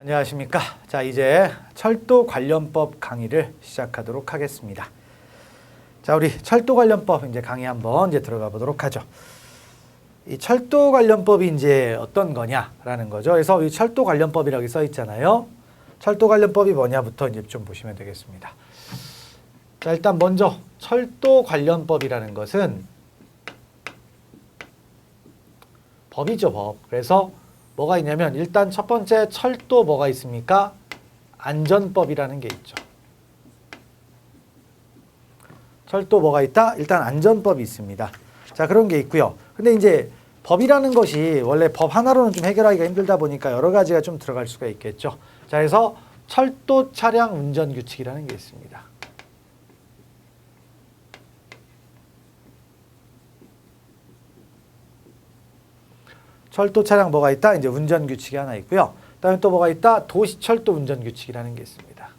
안녕하십니까. 자, 이제 철도 관련법 강의를 시작하도록 하겠습니다. 자, 우리 철도 관련법 이제 강의 한번 들어가 보도록 하죠. 이 철도 관련법이 이제 어떤 거냐라는 거죠. 그래서 이 철도 관련법이라고 써 있잖아요. 철도 관련법이 뭐냐부터 이제 좀 보시면 되겠습니다. 자, 일단 먼저 철도 관련법이라는 것은 법이죠, 법. 그래서 뭐가 있냐면 일단 첫 번째 철도 뭐가 있습니까? 안전법이라는 게 있죠. 철도 뭐가 있다? 일단 안전법이 있습니다. 자, 그런 게 있고요. 근데 이제 법이라는 것이 원래 법 하나로는 좀 해결하기가 힘들다 보니까 여러 가지가 좀 들어갈 수가 있겠죠. 자, 그래서 철도 차량 운전 규칙이라는 게 있습니다. 철도 차량 뭐가 있다? 이제 운전 규칙이 하나 있고요. 그다음에 또 뭐가 있다? 도시철도 운전 규칙이라는 게 있습니다.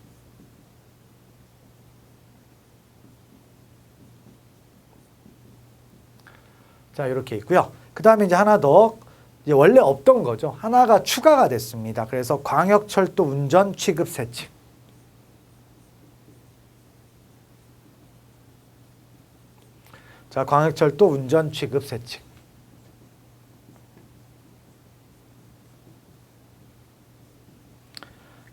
자, 이렇게 있고요. 그다음에 이제 하나 더 이제 원래 없던 거죠. 하나가 추가가 됐습니다. 그래서 광역철도 운전 취급 세칙. 자, 광역철도 운전 취급 세칙.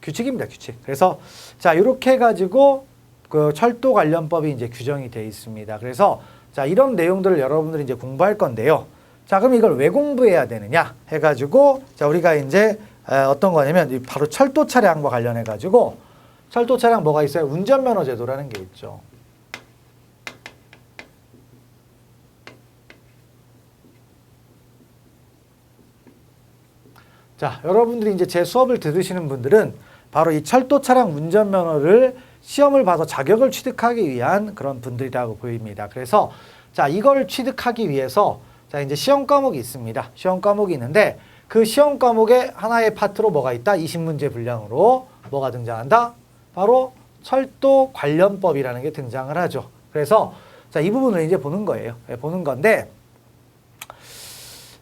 규칙입니다, 규칙. 그래서 자, 이렇게 해가지고 그 철도 관련법이 이제 규정이 되어 있습니다. 그래서 자, 이런 내용들을 여러분들이 이제 공부할 건데요. 자, 그럼 이걸 왜 공부해야 되느냐 해가지고 자, 우리가 이제 어떤 거냐면 바로 철도 차량과 관련해가지고 철도 차량 뭐가 있어요? 운전면허 제도라는 게 있죠. 자, 여러분들이 이제 제 수업을 들으시는 분들은 바로 이 철도 차량 운전면허를 시험을 봐서 자격을 취득하기 위한 그런 분들이라고 보입니다. 그래서 자, 이걸 취득하기 위해서 자, 이제 시험 과목이 있습니다. 시험 과목이 있는데 그 시험 과목의 하나의 파트로 뭐가 있다? 20문제 분량으로 뭐가 등장한다? 바로 철도 관련법이라는 게 등장을 하죠. 그래서 자, 이 부분을 이제 보는 거예요. 보는 건데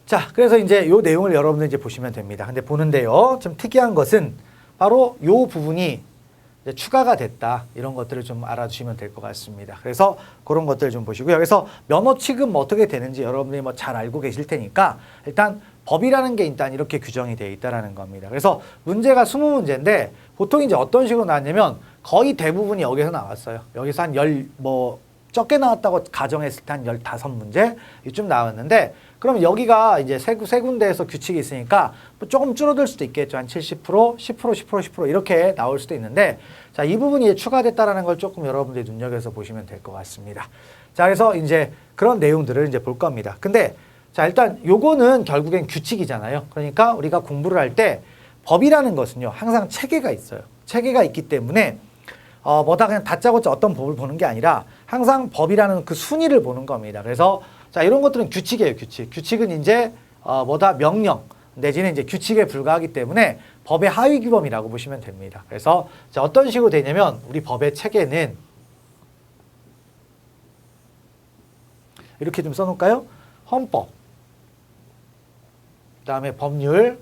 자, 그래서 이제 요 내용을 여러분들 이제 보시면 됩니다. 근데 보는데요. 좀 특이한 것은 바로 요 부분이 이제 추가가 됐다. 이런 것들을 좀 알아주시면 될 것 같습니다. 그래서 그런 것들을 좀 보시고요. 그래서 면허 취급 뭐 어떻게 되는지 여러분들이 뭐 잘 알고 계실 테니까 일단 법이라는 게 일단 이렇게 규정이 되어 있다라는 겁니다. 그래서 문제가 20문제인데 보통 이제 어떤 식으로 나왔냐면 거의 대부분이 여기서 나왔어요. 여기서 한 적게 나왔다고 가정했을 때 한 15문제 이쯤 나왔는데 그럼 여기가 이제 세 군데에서 규칙이 있으니까 조금 줄어들 수도 있겠죠. 한 70%, 10%, 10%, 10% 이렇게 나올 수도 있는데 자, 이 부분이 추가됐다라는 걸 조금 여러분들이 눈여겨서 보시면 될 것 같습니다. 자, 그래서 이제 그런 내용들을 이제 볼 겁니다. 근데 자, 일단 요거는 결국엔 규칙이잖아요. 그러니까 우리가 공부를 할 때 법이라는 것은요, 항상 체계가 있어요. 체계가 있기 때문에 뭐다 그냥 다짜고짜 어떤 법을 보는 게 아니라 항상 법이라는 그 순위를 보는 겁니다. 그래서 자, 이런 것들은 규칙이에요, 규칙. 규칙은 이제 명령 내지는 이제 규칙에 불과하기 때문에 법의 하위 규범이라고 보시면 됩니다. 그래서 자, 어떤 식으로 되냐면 우리 법의 체계는 이렇게 좀 써놓을까요? 헌법, 그다음에 법률,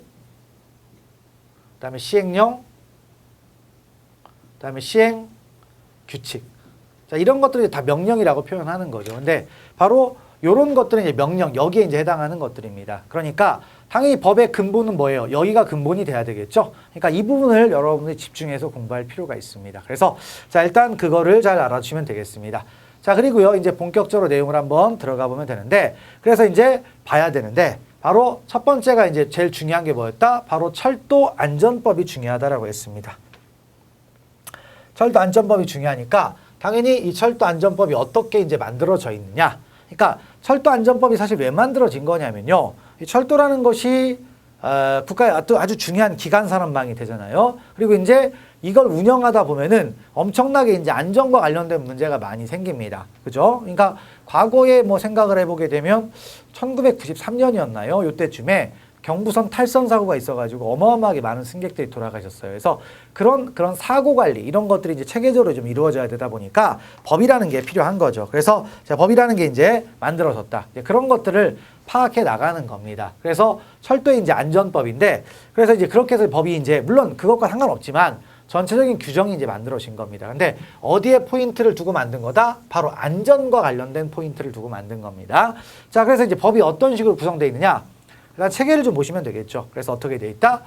그다음에 시행령, 그다음에 시행 규칙. 자, 이런 것들이 다 명령이라고 표현하는 거죠. 근데 바로 이런 것들은 이제 명령, 여기에 이제 해당하는 것들입니다. 그러니까 당연히 법의 근본은 뭐예요? 여기가 근본이 돼야 되겠죠? 그러니까 이 부분을 여러분들이 집중해서 공부할 필요가 있습니다. 그래서 자, 일단 그거를 잘 알아주시면 되겠습니다. 자, 그리고요, 이제 본격적으로 내용을 한번 들어가 보면 되는데 그래서 이제 봐야 되는데 바로 첫 번째가 이제 제일 중요한 게 뭐였다? 바로 철도 안전법이 중요하다라고 했습니다. 철도 안전법이 중요하니까 당연히 이 철도 안전법이 어떻게 이제 만들어져 있느냐. 그러니까 철도 안전법이 사실 왜 만들어진 거냐면요. 이 철도라는 것이 국가의 아주 중요한 기간 산업망이 되잖아요. 그리고 이제 이걸 운영하다 보면은 엄청나게 이제 안전과 관련된 문제가 많이 생깁니다. 그죠? 그러니까 과거에 뭐 생각을 해보게 되면 1993년이었나요? 요때쯤에 경부선 탈선 사고가 있어가지고 어마어마하게 많은 승객들이 돌아가셨어요. 그래서 그런 사고 관리 이런 것들이 이제 체계적으로 좀 이루어져야 되다 보니까 법이라는 게 필요한 거죠. 그래서 법이라는 게 이제 만들어졌다. 이제 그런 것들을 파악해 나가는 겁니다. 그래서 철도의 이제 안전법인데, 그래서 이제 그렇게 해서 법이 이제 물론 그것과 상관없지만 전체적인 규정이 이제 만들어진 겁니다. 근데 어디에 포인트를 두고 만든 거다? 바로 안전과 관련된 포인트를 두고 만든 겁니다. 자, 그래서 이제 법이 어떤 식으로 구성되어 있느냐? 일단 체계를 좀 보시면 되겠죠. 그래서 어떻게 되어 있다?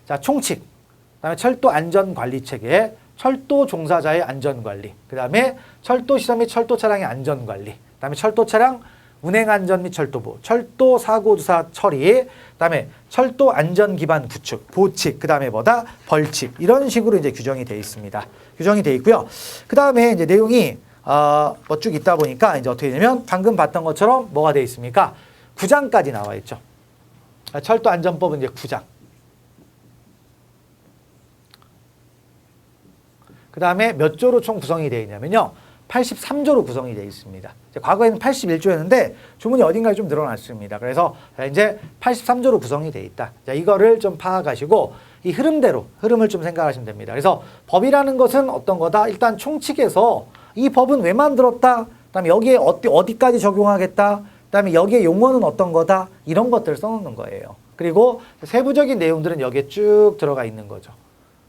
자, 총칙, 그다음에 철도 안전 관리 체계, 철도 종사자의 안전 관리, 그다음에 철도 시설 및 철도 차량의 안전 관리, 그다음에 철도 차량 운행 안전 및 철도부, 철도 사고 조사 처리, 그다음에 철도 안전 기반 구축, 보칙, 그다음에 뭐다? 벌칙. 이런 식으로 이제 규정이 되어 있습니다. 규정이 되어 있고요. 그다음에 이제 내용이 뭐 쭉 있다 보니까 이제 어떻게 되냐면 방금 봤던 것처럼 뭐가 되어 있습니까? 9장까지 나와 있죠. 철도 안전법은 이제 9장. 그다음에 몇 조로 총 구성이 되어 있냐면요. 83조로 구성이 되어 있습니다. 과거에는 81조였는데 조문이 어딘가에 좀 늘어났습니다. 그래서 이제 83조로 구성이 되어 있다. 자, 이거를 좀 파악하시고 이 흐름을 좀 생각하시면 됩니다. 그래서 법이라는 것은 어떤 거다? 일단 총칙에서 이 법은 왜 만들었다? 그다음에 여기에 어디까지 적용하겠다? 그다음에 여기에 용어는 어떤 거다? 이런 것들을 써놓는 거예요. 그리고 세부적인 내용들은 여기에 쭉 들어가 있는 거죠.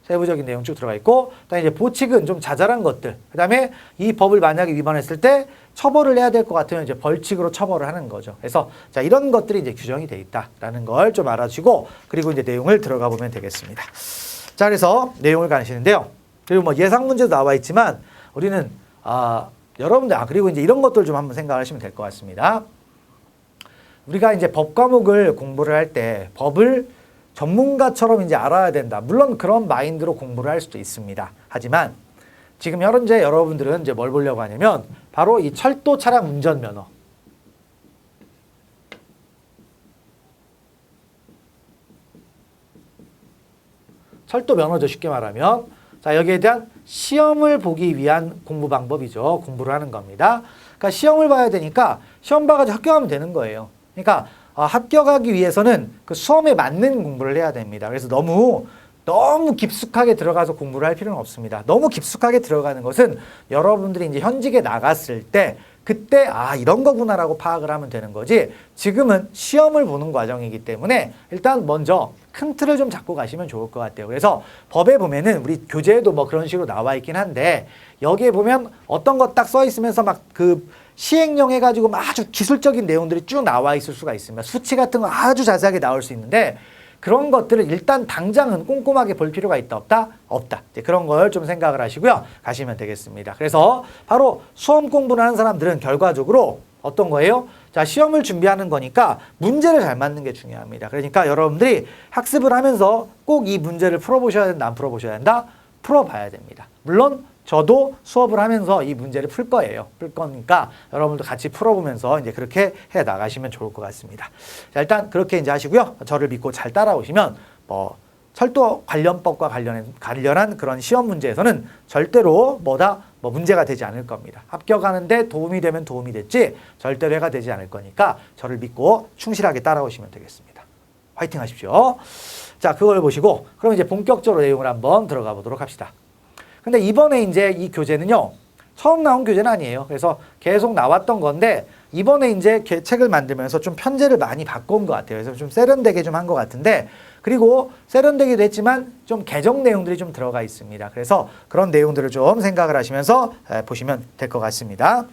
세부적인 내용 쭉 들어가 있고, 그다음에 이제 보칙은 좀 자잘한 것들. 그다음에 이 법을 만약에 위반했을 때 처벌을 해야 될 것 같으면 이제 벌칙으로 처벌을 하는 거죠. 그래서 자, 이런 것들이 이제 규정이 돼 있다라는 걸 좀 알아주시고, 그리고 이제 내용을 들어가 보면 되겠습니다. 자, 그래서 내용을 가시는데요. 그리고 뭐 예상 문제도 나와 있지만 우리는 여러분들 그리고 이제 이런 것들 좀 한번 생각하시면 될 것 같습니다. 우리가 이제 법 과목을 공부를 할 때 법을 전문가처럼 이제 알아야 된다. 물론 그런 마인드로 공부를 할 수도 있습니다. 하지만 지금 현재 여러분들은 이제 뭘 보려고 하냐면 바로 이 철도 차량 운전면허. 철도 면허죠. 쉽게 말하면. 자, 여기에 대한 시험을 보기 위한 공부 방법이죠. 공부를 하는 겁니다. 그러니까 시험을 봐야 되니까 시험 봐가지고 합격하면 되는 거예요. 그러니까 합격하기 위해서는 그 수험에 맞는 공부를 해야 됩니다. 그래서 너무 깊숙하게 들어가서 공부를 할 필요는 없습니다. 너무 깊숙하게 들어가는 것은 여러분들이 이제 현직에 나갔을 때 그때 이런 거구나라고 파악을 하면 되는 거지, 지금은 시험을 보는 과정이기 때문에 일단 먼저 큰 틀을 좀 잡고 가시면 좋을 것 같아요. 그래서 법에 보면은 우리 교재에도 뭐 그런 식으로 나와 있긴 한데 여기에 보면 어떤 거 딱 써 있으면서 막 그 시행령 해가지고 막 아주 기술적인 내용들이 쭉 나와 있을 수가 있습니다. 수치 같은 거 아주 자세하게 나올 수 있는데 그런 것들을 일단 당장은 꼼꼼하게 볼 필요가 있다 없다? 없다. 이제 그런 걸 좀 생각을 하시고요. 가시면 되겠습니다. 그래서 바로 수험 공부를 하는 사람들은 결과적으로 어떤 거예요? 자, 시험을 준비하는 거니까 문제를 잘 맞는 게 중요합니다. 그러니까 여러분들이 학습을 하면서 꼭 이 문제를 풀어보셔야 된다, 안 풀어보셔야 된다? 풀어봐야 됩니다. 물론 저도 수업을 하면서 이 문제를 풀 거예요. 풀 거니까 여러분도 같이 풀어보면서 이제 그렇게 해 나가시면 좋을 것 같습니다. 자, 일단 그렇게 이제 하시고요. 저를 믿고 잘 따라오시면 뭐 철도 관련법과 관련한 그런 시험 문제에서는 절대로 뭐 문제가 되지 않을 겁니다. 합격하는데 도움이 되면 도움이 됐지 절대로 해가 되지 않을 거니까 저를 믿고 충실하게 따라오시면 되겠습니다. 화이팅 하십시오. 자, 그걸 보시고 그럼 이제 본격적으로 내용을 한번 들어가 보도록 합시다. 근데 이번에 이제 이 교재는요, 처음 나온 교재는 아니에요. 그래서 계속 나왔던 건데 이번에 이제 책을 만들면서 좀 편제를 많이 바꾼 것 같아요. 그래서 좀 세련되게 좀 한 것 같은데, 그리고 세련되기도 했지만 좀 개정 내용들이 좀 들어가 있습니다. 그래서 그런 내용들을 좀 생각을 하시면서 보시면 될 것 같습니다.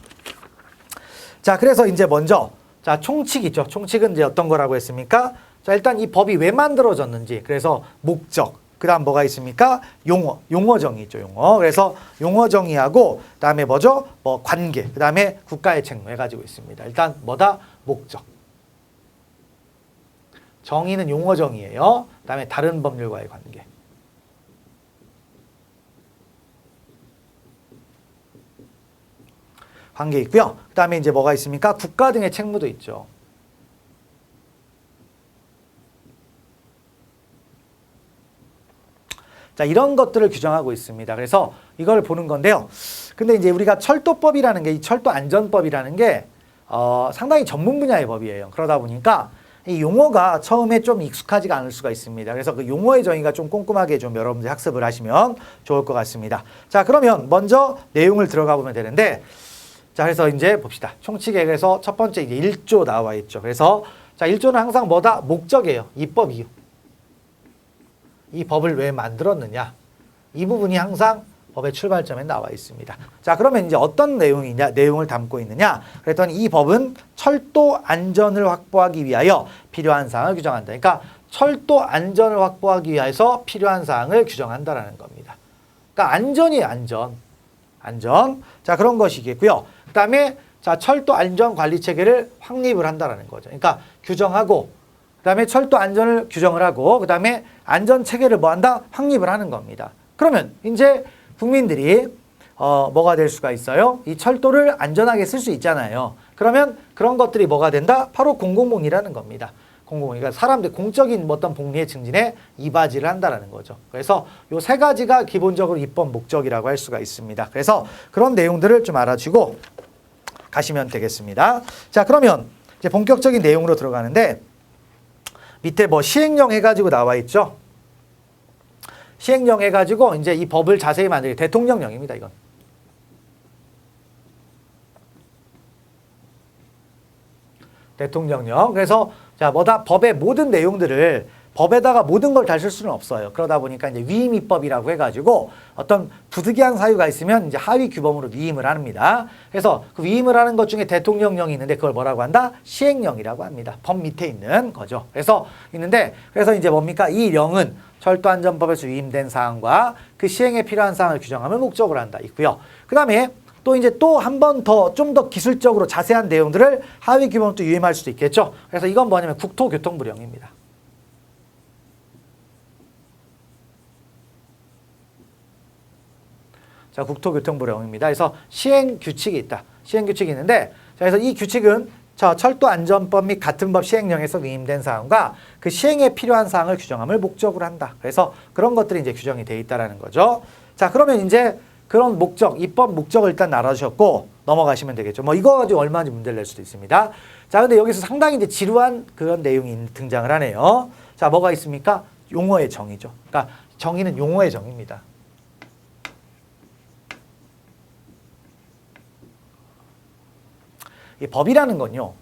자, 그래서 이제 먼저 자, 총칙 있죠. 총칙은 이제 어떤 거라고 했습니까? 자, 일단 이 법이 왜 만들어졌는지, 그래서 목적, 그 다음 뭐가 있습니까? 용어 정의 있죠, 용어. 그래서 용어 정의하고, 그 다음에 뭐죠? 뭐 관계, 그 다음에 국가의 책무 해가지고 있습니다. 일단 뭐다? 목적. 정의는 용어 정의예요. 그 다음에 다른 법률과의 관계. 관계 있고요. 그 다음에 이제 뭐가 있습니까? 국가 등의 책무도 있죠. 자, 이런 것들을 규정하고 있습니다. 그래서 이걸 보는 건데요. 근데 이제 우리가 철도법이라는 게, 이 철도 안전법이라는 게 상당히 전문 분야의 법이에요. 그러다 보니까 이 용어가 처음에 좀 익숙하지가 않을 수가 있습니다. 그래서 그 용어의 정의가 좀 꼼꼼하게 좀 여러분들 학습을 하시면 좋을 것 같습니다. 자, 그러면 먼저 내용을 들어가 보면 되는데, 자, 그래서 이제 봅시다. 총칙에서 첫 번째 이제 1조 나와 있죠. 그래서 자, 1조는 항상 뭐다? 목적이에요. 입법 이유. 이 법을 왜 만들었느냐? 이 부분이 항상 법의 출발점에 나와 있습니다. 자, 그러면 이제 어떤 내용을 담고 있느냐? 그랬더니 이 법은 철도 안전을 확보하기 위하여 필요한 사항을 규정한다. 그러니까 철도 안전을 확보하기 위해서 필요한 사항을 규정한다라는 겁니다. 그러니까 안전이에요, 안전. 자, 그런 것이겠고요. 그다음에 자, 철도 안전 관리 체계를 확립을 한다라는 거죠. 그러니까 규정하고 그다음에 철도 안전을 규정을 하고 그다음에 안전 체계를 뭐 한다? 확립을 하는 겁니다. 그러면 이제 국민들이 뭐가 될 수가 있어요? 이 철도를 안전하게 쓸 수 있잖아요. 그러면 그런 것들이 뭐가 된다? 바로 공공복리라는 겁니다. 공공복리. 그러니까 사람들 공적인 어떤 복리의 증진에 이바지를 한다라는 거죠. 그래서 요 세 가지가 기본적으로 입법 목적이라고 할 수가 있습니다. 그래서 그런 내용들을 좀 알아주고 가시면 되겠습니다. 자, 그러면 이제 본격적인 내용으로 들어가는데 밑에 뭐 시행령 해가지고 나와 있죠. 시행령 해가지고 이제 이 법을 자세히 만들게 대통령령입니다. 이건. 대통령령. 그래서 자, 뭐다? 법의 모든 내용들을 법에다가 모든 걸 다 쓸 수는 없어요. 그러다 보니까 이제 위임 입법이라고 해가지고 어떤 부득이한 사유가 있으면 이제 하위 규범으로 위임을 합니다. 그래서 그 위임을 하는 것 중에 대통령령이 있는데 그걸 뭐라고 한다? 시행령이라고 합니다. 법 밑에 있는 거죠. 그래서 그래서 이제 뭡니까? 이 령은 철도안전법에서 위임된 사항과 그 시행에 필요한 사항을 규정함을 목적으로 한다. 있고요. 그 다음에 또 이제 또 한 번 더 좀 더 기술적으로 자세한 내용들을 하위 규범으로 또 위임할 수도 있겠죠. 그래서 이건 뭐냐면 국토교통부령입니다. 자, 국토교통부령입니다. 그래서 시행규칙이 있다. 시행규칙이 있는데, 자, 그래서 이 규칙은 철도안전법 및 같은 법 시행령에서 위임된 사항과 그 시행에 필요한 사항을 규정함을 목적으로 한다. 그래서 그런 것들이 이제 규정이 돼 있다라는 거죠. 자, 그러면 이제 그런 목적, 입법 목적을 일단 알아주셨고 넘어가시면 되겠죠. 뭐 이거 가지고 얼마든지 문제를 낼 수도 있습니다. 자, 근데 여기서 상당히 이제 지루한 그런 내용이 등장을 하네요. 자, 뭐가 있습니까? 용어의 정의죠. 그러니까 정의는 용어의 정의입니다. 이 법이라는 건요,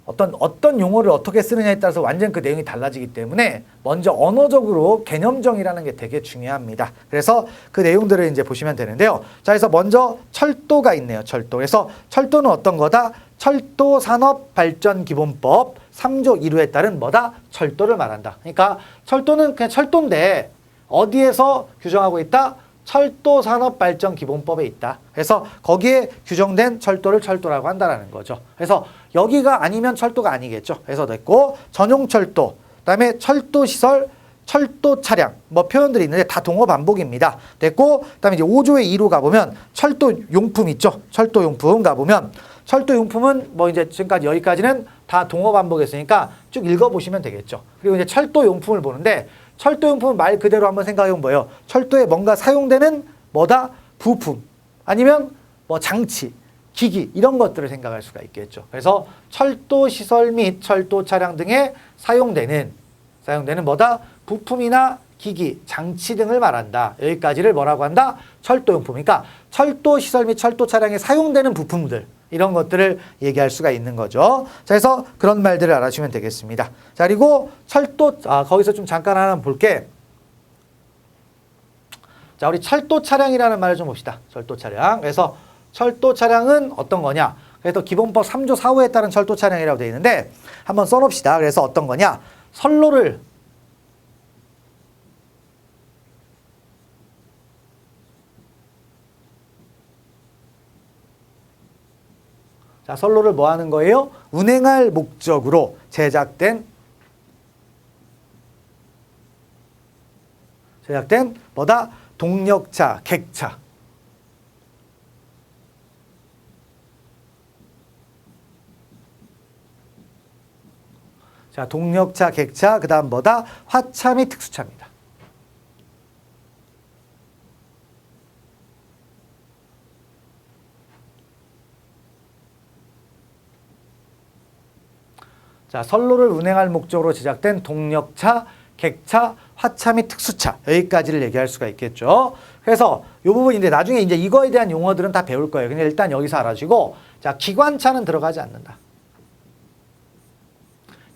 어떤 용어를 어떻게 쓰느냐에 따라서 완전 그 내용이 달라지기 때문에 먼저 언어적으로 개념 정의라는 게 되게 중요합니다. 그래서 그 내용들을 이제 보시면 되는데요. 자, 그래서 먼저 철도가 있네요. 철도. 그래서 철도는 어떤 거다? 철도산업발전기본법 3조 1호에 따른 뭐다? 철도를 말한다. 그러니까 철도는 그냥 철도인데 어디에서 규정하고 있다? 철도산업발전기본법에 있다. 그래서 거기에 규정된 철도를 철도라고 한다는 거죠. 그래서 여기가 아니면 철도가 아니겠죠. 그래서 됐고 전용철도, 그다음에 철도시설, 철도차량 뭐 표현들이 있는데 다 동어 반복입니다. 됐고 그다음에 이제 5조의 2로 가보면 철도용품 있죠. 철도용품 가보면 철도용품은 뭐 이제 지금까지 여기까지는 다 동어 반복했으니까 쭉 읽어보시면 되겠죠. 그리고 이제 철도용품을 보는데 철도용품은 말 그대로 한번 생각해보면 뭐예요? 철도에 뭔가 사용되는 뭐다? 부품 아니면 뭐 장치, 기기 이런 것들을 생각할 수가 있겠죠. 그래서 철도시설 및 철도차량 등에 사용되는 뭐다? 부품이나 기기, 장치 등을 말한다. 여기까지를 뭐라고 한다? 철도용품. 그러니까 철도시설 및 철도차량에 사용되는 부품들 이런 것들을 얘기할 수가 있는 거죠. 자, 그래서 그런 말들을 알아주시면 되겠습니다. 자, 그리고 거기서 좀 잠깐 하나 볼게. 자, 우리 철도 차량이라는 말을 좀 봅시다. 철도 차량. 그래서 철도 차량은 어떤 거냐? 그래서 기본법 3조 4호에 따른 철도 차량이라고 되어 있는데 한번 써놓읍시다. 그래서 어떤 거냐? 선로를 뭐 하는 거예요? 운행할 목적으로 제작된 뭐다? 동력차, 객차. 자, 동력차, 객차, 그 다음 뭐다? 화차 및 특수차입니다. 자, 선로를 운행할 목적으로 제작된 동력차, 객차, 화차 및 특수차 여기까지를 얘기할 수가 있겠죠. 그래서 이 부분인데 나중에 이제 이거에 대한 용어들은 다 배울 거예요. 근데 일단 여기서 알아주고 자, 기관차는 들어가지 않는다.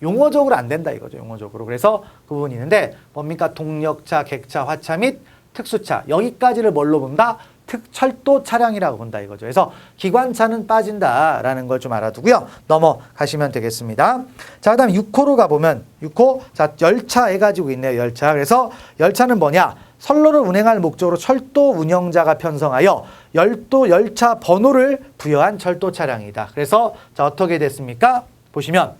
용어적으로 안 된다 이거죠. 용어적으로. 그래서 그 부분이 있는데 뭡니까? 동력차, 객차, 화차 및 특수차 여기까지를 뭘로 본다? 철도 차량이라고 본다 이거죠. 그래서 기관차는 빠진다라는 걸 좀 알아두고요. 넘어가시면 되겠습니다. 자, 그다음에 6호로 가보면 6호 자, 열차 해가지고 있네요. 열차. 그래서 열차는 뭐냐? 선로를 운행할 목적으로 철도 운영자가 편성하여 열차 번호를 부여한 철도 차량이다. 그래서 자, 어떻게 됐습니까? 보시면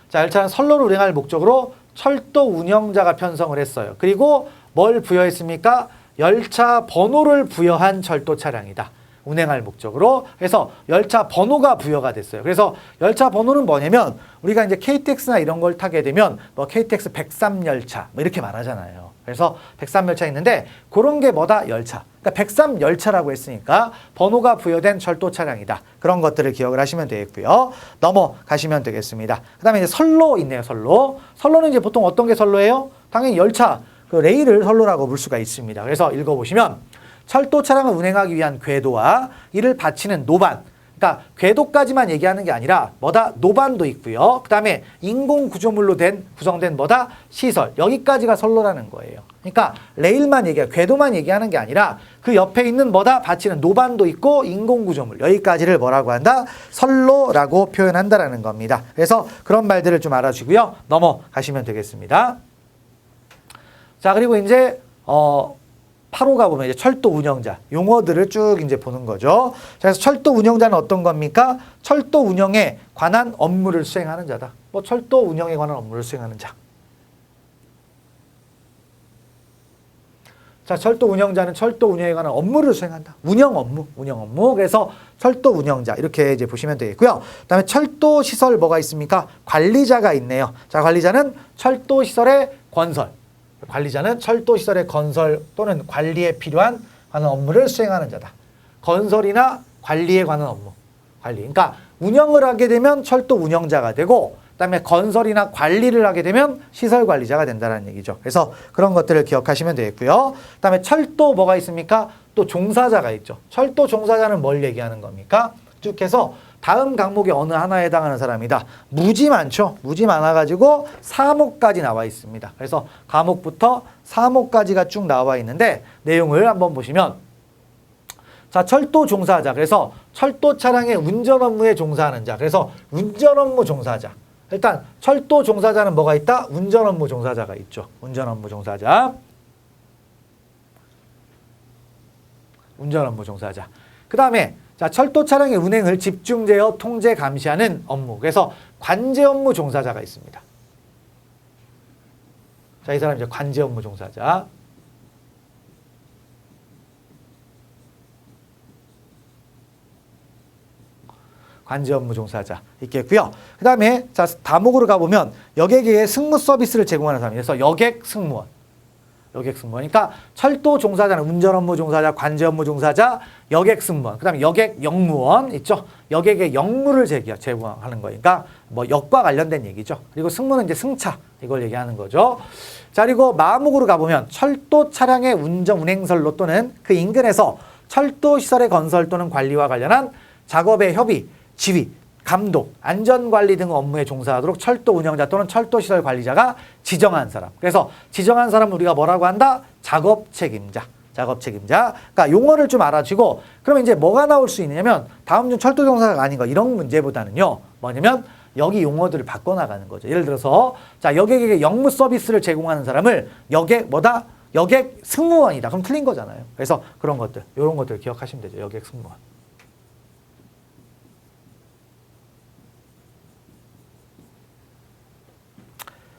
자, 열차는 선로를 운행할 목적으로 철도 운영자가 편성을 했어요. 그리고 뭘 부여했습니까? 열차 번호를 부여한 철도 차량이다. 운행할 목적으로. 그래서 열차 번호가 부여가 됐어요. 그래서 열차 번호는 뭐냐면 우리가 이제 KTX나 이런 걸 타게 되면 뭐 KTX 103열차 뭐 이렇게 말하잖아요. 그래서 103열차 있는데 그런 게 뭐다? 열차. 그러니까 103열차라고 했으니까 번호가 부여된 철도 차량이다. 그런 것들을 기억을 하시면 되겠고요. 넘어가시면 되겠습니다. 그 다음에 이제 선로 있네요. 선로. 선로는 이제 보통 어떤 게 선로예요? 당연히 열차. 그 레일을 선로라고 볼 수가 있습니다. 그래서 읽어보시면 철도 차량을 운행하기 위한 궤도와 이를 받치는 노반. 그러니까 궤도까지만 얘기하는 게 아니라 뭐다? 노반도 있고요. 그 다음에 인공 구조물로 구성된 뭐다? 시설. 여기까지가 선로라는 거예요. 그러니까 레일만 얘기해요. 궤도만 얘기하는 게 아니라 그 옆에 있는 뭐다? 받치는 노반도 있고 인공 구조물. 여기까지를 뭐라고 한다? 선로라고 표현한다라는 겁니다. 그래서 그런 말들을 좀 알아주고요. 넘어가시면 되겠습니다. 자, 그리고 이제 8호가 보면 이제 철도 운영자 용어들을 쭉 이제 보는 거죠. 그래서 철도 운영자는 어떤 겁니까? 철도 운영에 관한 업무를 수행하는 자다. 뭐 철도 운영에 관한 업무를 수행하는 자. 자, 철도 운영자는 철도 운영에 관한 업무를 수행한다. 운영 업무. 그래서 철도 운영자 이렇게 이제 보시면 되겠고요. 그다음에 철도 시설 뭐가 있습니까? 관리자가 있네요. 자, 관리자는 철도 시설의 건설. 관리자는 철도시설의 건설 또는 관리에 필요한 관한 업무를 수행하는 자다. 건설이나 관리에 관한 업무. 관리. 그러니까 운영을 하게 되면 철도 운영자가 되고 그다음에 건설이나 관리를 하게 되면 시설 관리자가 된다는 얘기죠. 그래서 그런 것들을 기억하시면 되겠고요. 그다음에 철도 뭐가 있습니까? 또 종사자가 있죠. 철도 종사자는 뭘 얘기하는 겁니까? 쭉 해서 다음 강목의 어느 하나에 해당하는 사람이다. 무지 많죠. 무지 많아가지고 4목까지 나와 있습니다. 그래서 과목부터 4목까지가 쭉 나와 있는데 내용을 한번 보시면 자, 철도 종사자. 그래서 철도 차량의 운전 업무에 종사하는 자. 그래서 운전 업무 종사자. 일단 철도 종사자는 뭐가 있다? 운전 업무 종사자가 있죠. 운전 업무 종사자. 운전 업무 종사자. 그 다음에 자, 철도 차량의 운행을 집중되어 통제 감시하는 업무. 그래서 관제 업무 종사자가 있습니다. 자, 이 사람 이제 관제 업무 종사자. 관제 업무 종사자 있겠고요. 그 다음에 자, 다목으로 가보면 여객에 승무 서비스를 제공하는 사람이에요. 그래서 여객 승무원. 그러니까 철도 종사자는 운전 업무 종사자, 관제 업무 종사자, 여객 승무원, 그 다음에 여객 영무원 있죠. 여객의 영무를 제공하는 거니까 뭐 역과 관련된 얘기죠. 그리고 승무는 이제 승차 이걸 얘기하는 거죠. 자, 그리고 마목으로 가보면 철도 차량의 운행선로 또는 그 인근에서 철도 시설의 건설 또는 관리와 관련한 작업의 협의, 지휘, 감독, 안전관리 등 업무에 종사하도록 철도 운영자 또는 철도 시설 관리자가 지정한 사람. 그래서 지정한 사람은 우리가 뭐라고 한다? 작업 책임자. 그러니까 용어를 좀 알아주고 그러면 이제 뭐가 나올 수 있냐면 다음 중 철도 종사자가 아닌 거 이런 문제보다는요. 뭐냐면 여기 용어들을 바꿔나가는 거죠. 예를 들어서 자, 여객에게 영무 서비스를 제공하는 사람을 여객 승무원이다. 그럼 틀린 거잖아요. 그래서 그런 것들, 이런 것들 기억하시면 되죠. 여객 승무원.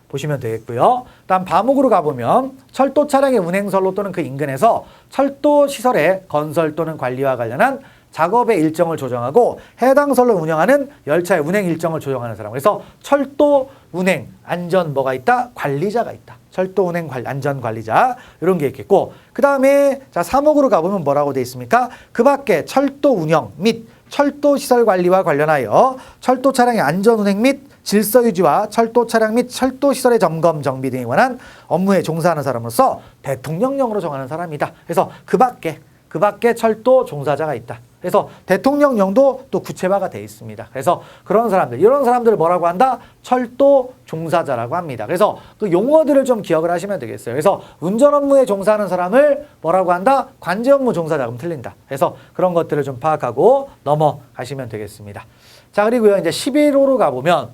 보시면 되겠고요. 다음 과목으로 가보면 철도 차량의 운행선로 또는 그 인근에서 철도 시설의 건설 또는 관리와 관련한 작업의 일정을 조정하고 해당 선로를 운영하는 열차의 운행 일정을 조정하는 사람. 그래서 철도 운행 안전 뭐가 있다? 관리자가 있다. 철도 운행 안전 관리자 이런 게 있겠고 그 다음에 자 3목으로 가보면 뭐라고 돼 있습니까? 그 밖에 철도 운영 및 철도 시설 관리와 관련하여 철도 차량의 안전 운행 및 질서 유지와 철도 차량 및 철도 시설의 점검 정비 등에 관한 업무에 종사하는 사람으로서 대통령령으로 정하는 사람이다. 그래서 그 밖에 철도 종사자가 있다. 그래서 대통령령도 또 구체화가 되어 있습니다. 그래서 그런 사람들, 이런 사람들을 뭐라고 한다? 철도 종사자라고 합니다. 그래서 그 용어들을 좀 기억을 하시면 되겠어요. 그래서 운전 업무에 종사하는 사람을 뭐라고 한다? 관제 업무 종사자. 그럼 틀린다. 그래서 그런 것들을 좀 파악하고 넘어가시면 되겠습니다. 자, 그리고요, 이제 11호로 가보면,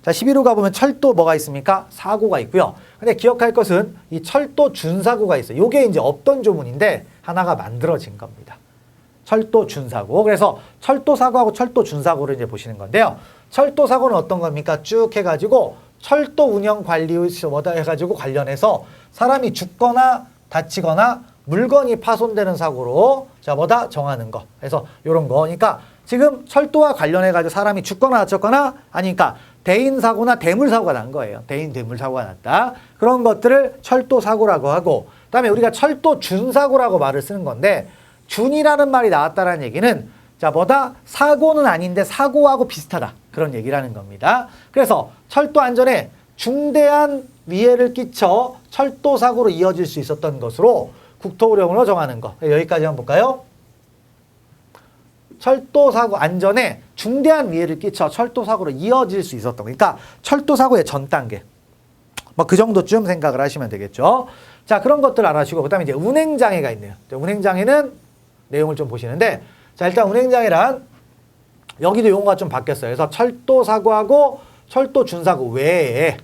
자, 11호 가보면 철도 뭐가 있습니까? 사고가 있고요. 근데 기억할 것은 이 철도 준사고가 있어요. 이게 이제 없던 조문인데 하나가 만들어진 겁니다. 철도 준사고. 그래서 철도 사고하고 철도 준사고를 이제 보시는 건데요. 철도 사고는 어떤 겁니까? 쭉 해가지고 철도 운영 관리 뭐다 해가지고 관련해서 사람이 죽거나 다치거나 물건이 파손되는 사고로 자 뭐다 정하는 거. 그래서 이런 거. 그러니까 지금 철도와 관련해가지고 사람이 죽거나 다쳤거나 아니니까 대인 사고나 대물 사고가 난 거예요. 대인 대물 사고가 났다. 그런 것들을 철도 사고라고 하고, 그다음에 우리가 철도 준사고라고 말을 쓰는 건데, 준이라는 말이 나왔다라는 얘기는 자 뭐다 사고는 아닌데 사고하고 비슷하다 그런 얘기라는 겁니다. 그래서 철도 안전에 중대한 위해를 끼쳐 철도 사고로 이어질 수 있었던 것으로 국토부령으로 정하는 거. 여기까지 한번 볼까요? 철도 사고 안전에 중대한 위해를 끼쳐 철도 사고로 이어질 수 있었던 거. 그러니까 철도 사고의 전 단계. 뭐 그 정도쯤 생각을 하시면 되겠죠. 자, 그런 것들 알아주시고 그다음에 이제 운행 장애가 있네요. 운행 장애는 내용을 좀 보시는데, 자, 일단 운행 장애란 여기도 용어가 좀 바뀌었어요. 그래서 철도 사고하고 철도 준사고 외에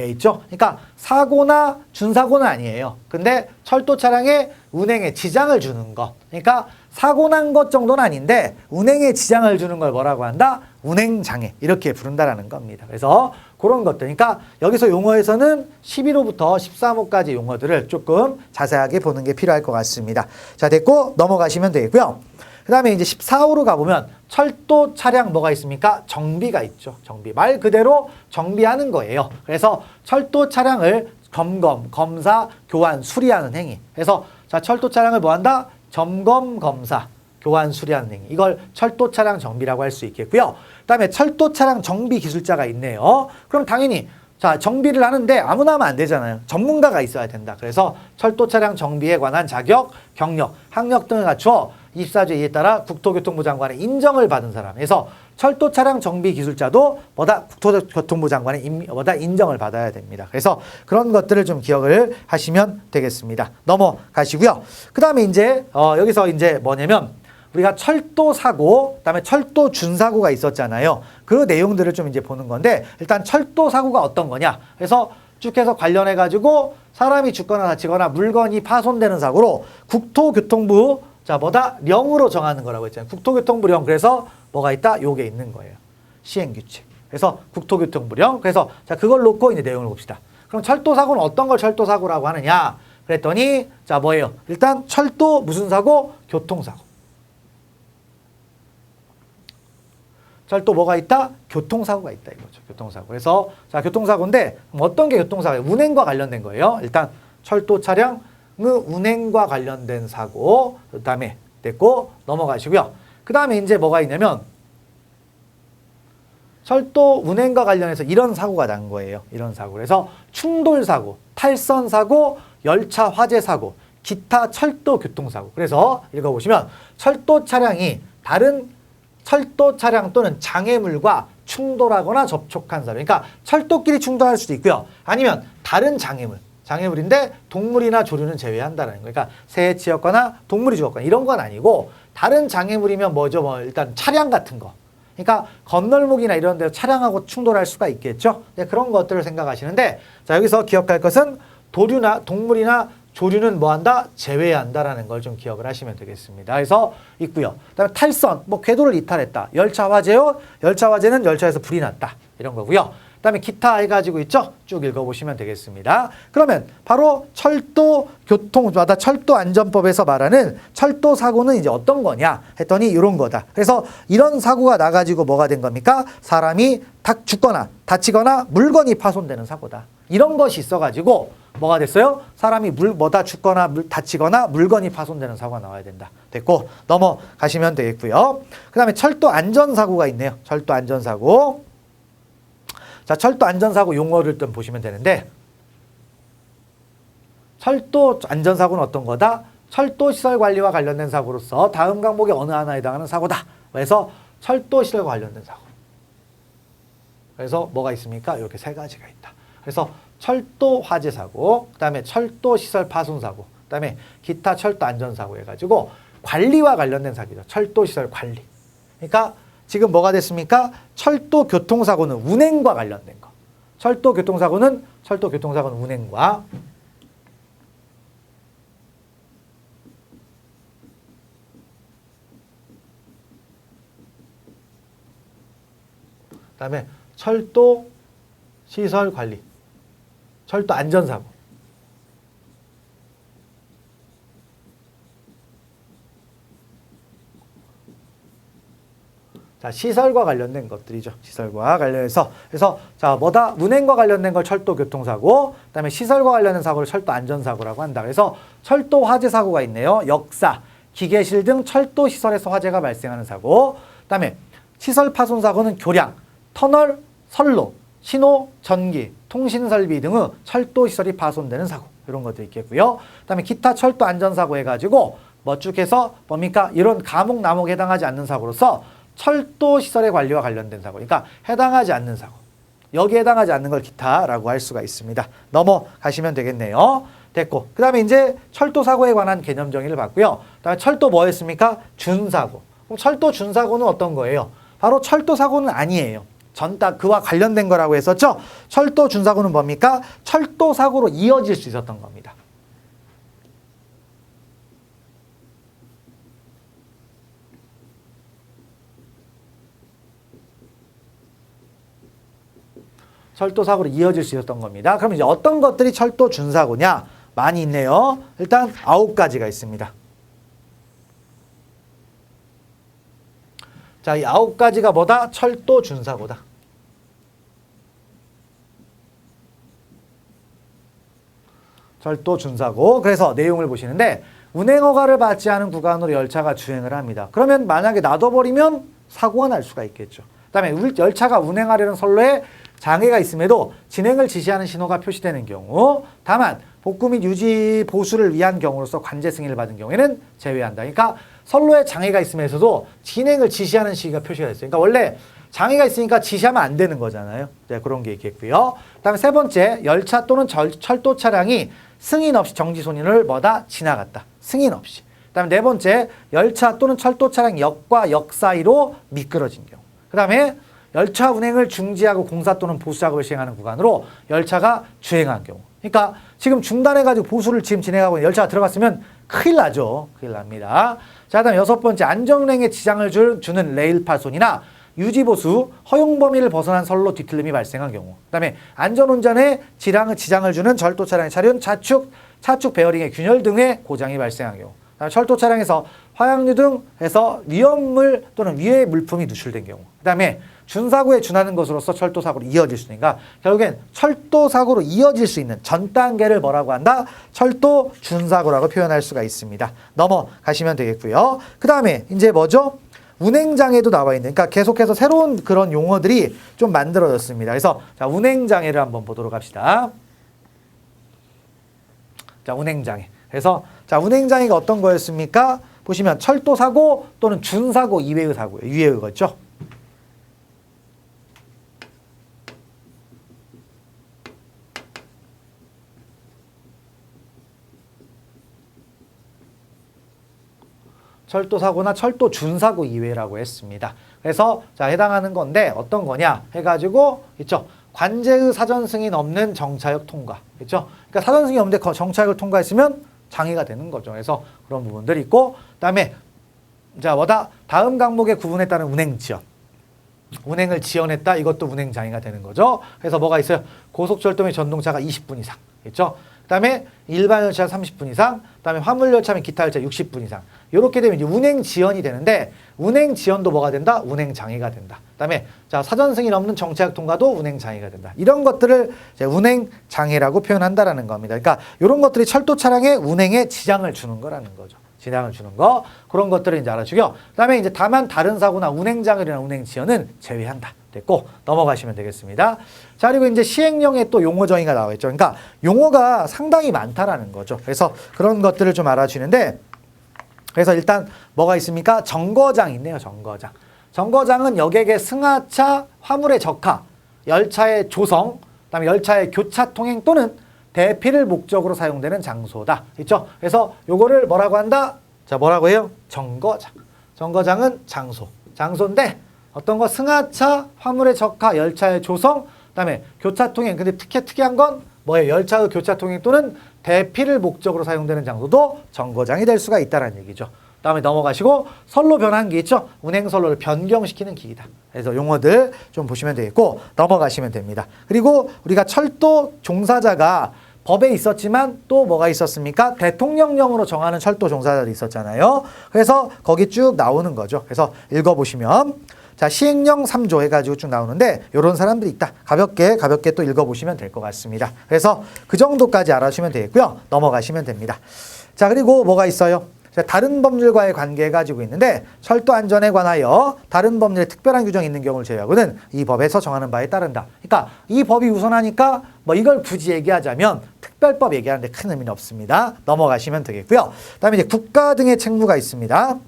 있죠. 그러니까 사고나 준사고는 아니에요. 근데 철도 차량에 운행에 지장을 주는 것. 그러니까 사고 난 것 정도는 아닌데 운행에 지장을 주는 걸 뭐라고 한다? 운행장애. 이렇게 부른다라는 겁니다. 그래서 그런 것들. 그러니까 여기서 용어에서는 11호부터 13호까지 용어들을 조금 자세하게 보는 게 필요할 것 같습니다. 자, 됐고 넘어가시면 되겠고요. 그 다음에 이제 14호로 가보면 철도 차량 뭐가 있습니까? 정비가 있죠. 정비. 말 그대로 정비하는 거예요. 그래서 철도 차량을 점검, 검사, 교환, 수리하는 행위. 그래서 자, 철도 차량을 뭐 한다? 점검, 검사, 교환, 수리하는 행위. 이걸 철도 차량 정비라고 할 수 있겠고요. 그 다음에 철도 차량 정비 기술자가 있네요. 그럼 당연히 자, 정비를 하는데 아무나 하면 안 되잖아요. 전문가가 있어야 된다. 그래서 철도 차량 정비에 관한 자격, 경력, 학력 등을 갖춰 24조에 따라 국토교통부 장관의 인정을 받은 사람. 그래서 철도 차량 정비 기술자도 뭐다? 국토교통부 장관의 인정을 받아야 됩니다. 그래서 그런 것들을 좀 기억을 하시면 되겠습니다. 넘어가시고요. 그 다음에 이제 여기서 이제 뭐냐면 우리가 철도 사고, 그다음에 철도 준사고가 있었잖아요. 그 내용들을 좀 이제 보는 건데, 일단 철도 사고가 어떤 거냐? 그래서 쭉 해서 관련해 가지고 사람이 죽거나 다치거나 물건이 파손되는 사고로 국토교통부 자 뭐다? 령으로 정하는 거라고 했잖아요. 국토교통부령. 그래서 뭐가 있다? 요게 있는 거예요. 시행규칙. 그래서 국토교통부령. 그래서 자 그걸 놓고 이제 내용을 봅시다. 그럼 철도 사고는 어떤 걸 철도 사고라고 하느냐? 그랬더니 자 뭐예요? 일단 철도 무슨 사고? 교통사고. 철도 뭐가 있다? 교통사고가 있다 이거죠. 교통사고. 그래서 자 교통사고인데 어떤 게 교통사고예요? 운행과 관련된 거예요. 일단 철도 차량의 운행과 관련된 사고. 그다음에 됐고 넘어가시고요. 그다음에 이제 뭐가 있냐면 철도 운행과 관련해서 이런 사고가 난 거예요. 이런 사고. 그래서 충돌사고, 탈선사고, 열차 화재사고, 기타 철도 교통사고. 그래서 읽어보시면 철도 차량이 다른 철도 차량 또는 장애물과 충돌하거나 접촉한 사람. 그러니까 철도끼리 충돌할 수도 있고요. 아니면 다른 장애물인데 동물이나 조류는 제외한다는 거예요. 그러니까 새에 치였거나 동물이 죽었거나 이런 건 아니고 다른 장애물이면 뭐죠? 뭐 일단 차량 같은 거. 그러니까 건널목이나 이런 데서 차량하고 충돌할 수가 있겠죠. 네, 그런 것들을 생각하시는데 자 여기서 기억할 것은 도류나 동물이나 조류는 뭐한다? 제외한다라는 걸 좀 기억을 하시면 되겠습니다. 그래서 있고요. 그다음에 탈선, 뭐 궤도를 이탈했다. 열차 화재요. 열차 화재는 열차에서 불이 났다. 이런 거고요. 그다음에 기타 해가지고 있죠. 쭉 읽어보시면 되겠습니다. 그러면 바로 철도 교통마다 철도 안전법에서 말하는 철도 사고는 이제 어떤 거냐 했더니 이런 거다. 그래서 이런 사고가 나가지고 뭐가 된 겁니까? 사람이 죽거나 다치거나 물건이 파손되는 사고다. 이런 것이 있어가지고 뭐가 됐어요? 사람이 뭐다 죽거나 다치거나 물건이 파손되는 사고가 나와야 된다. 됐고 넘어가시면 되겠고요. 그 다음에 철도 안전사고가 있네요. 철도 안전사고. 자, 철도 안전사고 용어를 좀 보시면 되는데 철도 안전사고는 어떤 거다? 철도시설 관리와 관련된 사고로서 다음 항목의 어느 하나에 해당하는 사고다. 그래서 철도시설과 관련된 사고. 그래서 뭐가 있습니까? 이렇게 세 가지가 있다. 그래서 철도 화재 사고, 그 다음에 철도 시설 파손 사고, 그 다음에 기타 철도 안전 사고 해가지고 관리와 관련된 사고죠. 철도 시설 관리. 그러니까 지금 뭐가 됐습니까? 철도 교통사고는 운행과 관련된 거. 철도 교통사고는 운행과 그 다음에 철도 시설 관리, 철도 안전사고. 자, 시설과 관련된 것들이죠. 시설과 관련해서. 그래서, 자, 뭐다? 운행과 관련된 걸 철도 교통사고, 그 다음에 시설과 관련된 사고를 철도 안전사고라고 한다. 그래서 철도 화재 사고가 있네요. 역사, 기계실 등 철도 시설에서 화재가 발생하는 사고, 그 다음에 시설 파손 사고는 교량, 터널, 선로, 신호, 전기, 통신설비 등의 철도시설이 파손되는 사고 이런 것도 있겠고요. 그 다음에 기타 철도 안전사고 해가지고 쭉 해서 뭡니까? 이런 과목, 남목에 해당하지 않는 사고로서 철도시설의 관리와 관련된 사고. 그러니까 해당하지 않는 사고. 여기에 해당하지 않는 걸 기타라고 할 수가 있습니다. 넘어가시면 되겠네요. 됐고. 그 다음에 이제 철도사고에 관한 개념 정의를 봤고요. 그 다음에 철도 뭐였습니까? 준사고. 그럼 철도 준사고는 어떤 거예요? 바로 철도사고는 아니에요. 그와 관련된 거라고 했었죠. 철도 준사고는 뭡니까? 철도 사고로 이어질 수 있었던 겁니다. 철도 사고로 이어질 수 있었던 겁니다. 그럼 이제 어떤 것들이 철도 준사고냐? 많이 있네요. 일단 9가지가 있습니다. 자, 이 9가지가 뭐다? 철도 준사고다. 철도 준사고. 그래서 내용을 보시는데 운행허가를 받지 않은 구간으로 열차가 주행을 합니다. 그러면 만약에 놔둬버리면 사고가 날 수가 있겠죠. 그 다음에 열차가 운행하려는 선로에 장애가 있음에도 진행을 지시하는 신호가 표시되는 경우, 다만 복구 및 유지 보수를 위한 경우로서 관제 승인을 받은 경우에는 제외한다. 그러니까 선로에 장애가 있으면서도 진행을 지시하는 시기가 표시가 됐어요. 그러니까 원래 장애가 있으니까 지시하면 안 되는 거잖아요. 네, 그런 게 있겠고요. 그 다음에 세 번째, 열차 또는 철도 차량이 승인 없이 정지 손님을 지나갔다. 승인 없이. 그 다음에 네 번째, 열차 또는 철도 차량이 역과 역 사이로 미끄러진 경우. 그 다음에 열차 운행을 중지하고 공사 또는 보수 작업을 시행하는 구간으로 열차가 주행한 경우. 그러니까 지금 중단해가지고 보수를 지금 진행하고 열차가 들어갔으면 큰일 나죠. 큰일 납니다. 자, 그다음 6번째, 안전운행에 지장을 주는 레일 파손이나 유지보수, 허용 범위를 벗어난 선로 뒤틀림이 발생한 경우. 그 다음에 안전운전에 지장을 주는 철도 차량의 차륜, 차축 베어링의 균열 등의 고장이 발생한 경우. 철도 차량에서 화약류 등에서 위험물 또는 위해 물품이 누출된 경우. 그 다음에 준사고에 준하는 것으로서 철도사고로 이어질 수 있으니까 결국엔 철도사고로 이어질 수 있는 전 단계를 뭐라고 한다? 철도 준사고라고 표현할 수가 있습니다. 넘어가시면 되겠고요. 그 다음에 이제 뭐죠? 운행장애도 나와 있는, 그러니까 계속해서 새로운 그런 용어들이 좀 만들어졌습니다. 그래서 자, 운행장애를 한번 보도록 합시다. 자, 운행장애. 그래서 자, 운행장애가 어떤 거였습니까? 보시면 철도사고 또는 준사고 이외의 사고예요. 이외의 거죠. 철도사고나 철도 준사고 이외라고 했습니다. 그래서 자, 해당하는 건데 어떤 거냐 해가지고 있죠. 관제의 사전 승인 없는 정차역 통과. 그렇죠? 그러니까 사전 승인 없는데 정차역을 통과했으면 장애가 되는 거죠. 그래서 그런 부분들이 있고, 그다음에 자, 다음 항목에 구분에 따른 운행 지연. 운행을 지연했다. 이것도 운행 장애가 되는 거죠. 그래서 뭐가 있어요? 고속철도 및 전동차가 20분 이상. 그렇죠? 그다음에 일반 열차 30분 이상, 그다음에 화물 열차면 기타 열차 60분 이상. 이렇게 되면 이제 운행 지연이 되는데 운행 지연도 뭐가 된다? 운행 장애가 된다. 그다음에 자, 사전 승인 없는 정차역 통과도 운행 장애가 된다. 이런 것들을 이제 운행 장애라고 표현한다라는 겁니다. 그러니까 이런 것들이 철도 차량의 운행에 지장을 주는 거라는 거죠. 지장을 주는 거, 그런 것들을 이제 알아주고요. 그다음에 이제 다만 다른 사고나 운행 장애나 운행 지연은 제외한다. 됐고 넘어가시면 되겠습니다. 자, 그리고 이제 시행령에 또 용어 정의가 나와 있죠. 그러니까 용어가 상당히 많다라는 거죠. 그래서 그런 것들을 좀 알아주는데, 그래서 일단 뭐가 있습니까? 정거장 있네요. 정거장. 정거장은 여객의 승하차, 화물의 적하, 열차의 조성, 그다음에 열차의 교차 통행 또는 대피를 목적으로 사용되는 장소다. 있죠? 그래서 요거를 뭐라고 한다? 자, 뭐라고 해요? 정거장. 정거장은 장소. 장소인데 어떤 거? 승하차, 화물의 적하, 열차의 조성, 그다음에 교차 통행. 근데 특이한 건 뭐예요? 열차의 교차 통행 또는 대피를 목적으로 사용되는 장소도 정거장이 될 수가 있다는 얘기죠. 다음에 넘어가시고 선로 변환기 있죠? 운행 선로를 변경시키는 기기다. 그래서 용어들 좀 보시면 되겠고 넘어가시면 됩니다. 그리고 우리가 철도 종사자가 법에 있었지만 또 뭐가 있었습니까? 대통령령으로 정하는 철도 종사자들이 있었잖아요. 그래서 거기 쭉 나오는 거죠. 그래서 읽어보시면 자, 시행령 3조 해가지고 쭉 나오는데 이런 사람들이 있다. 가볍게 또 읽어보시면 될 것 같습니다. 그래서 그 정도까지 알아주시면 되겠고요. 넘어가시면 됩니다. 자, 그리고 뭐가 있어요? 다른 법률과의 관계 가지고 있는데 철도 안전에 관하여 다른 법률에 특별한 규정이 있는 경우를 제외하고는 이 법에서 정하는 바에 따른다. 그러니까 이 법이 우선하니까 뭐 이걸 굳이 얘기하자면 특별법 얘기하는데 큰 의미는 없습니다. 넘어가시면 되겠고요. 그다음에 이제 국가 등의 책무가 있습니다.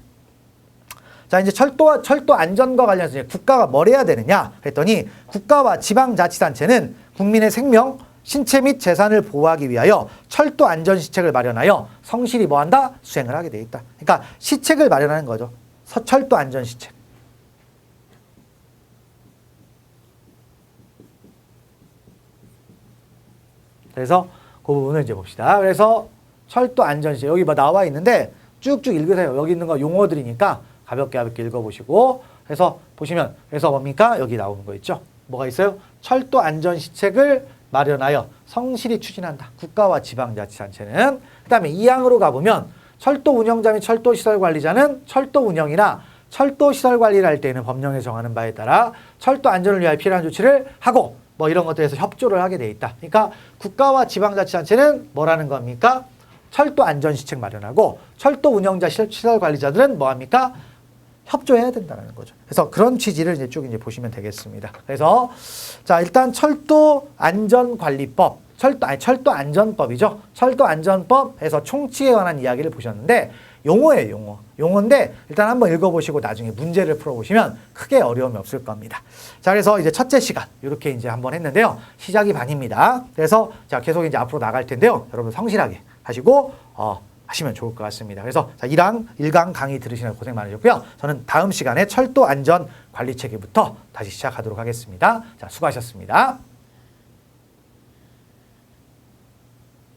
자, 이제 철도 안전과 관련해서 이제 국가가 뭘 해야 되느냐 그랬더니 국가와 지방자치단체는 국민의 생명, 신체 및 재산을 보호하기 위하여 철도 안전 시책을 마련하여 성실히 뭐한다? 수행을 하게 돼 있다. 그러니까 시책을 마련하는 거죠. 철도 안전 시책. 그래서 그 부분을 이제 봅시다. 그래서 철도 안전 시책 여기 뭐 나와 있는데 쭉쭉 읽으세요. 여기 있는 거 용어들이니까 가볍게 읽어보시고, 그래서 보시면 그래서 뭡니까? 여기 나오는 거 있죠. 뭐가 있어요? 철도 안전 시책을 마련하여 성실히 추진한다. 국가와 지방자치단체는. 그 다음에 2항으로 가보면 철도 운영자 및 철도 시설 관리자는 철도 운영이나 철도 시설 관리를 할 때에는 법령에 정하는 바에 따라 철도 안전을 위하여 필요한 조치를 하고 뭐 이런 것들에서 협조를 하게 돼 있다. 그러니까 국가와 지방자치단체는 뭐라는 겁니까? 철도 안전 시책 마련하고 철도 운영자 시설 관리자들은 뭐합니까? 협조해야 된다는 거죠. 그래서 그런 취지를 이제 쭉 이제 보시면 되겠습니다. 그래서 자, 일단 철도 안전관리법, 철도 안전법이죠. 철도 안전법에서 총칙에 관한 이야기를 보셨는데 용어예요, 용어. 용어인데 일단 한번 읽어보시고 나중에 문제를 풀어보시면 크게 어려움이 없을 겁니다. 자, 그래서 이제 첫째 시간 이렇게 이제 한번 했는데요. 시작이 반입니다. 그래서 자, 계속 이제 앞으로 나갈 텐데요. 여러분 성실하게 하시고 하시면 좋을 것 같습니다. 그래서 자, 1강 강의 들으시느라 고생 많으셨고요. 저는 다음 시간에 철도 안전 관리 체계부터 다시 시작하도록 하겠습니다. 자, 수고하셨습니다.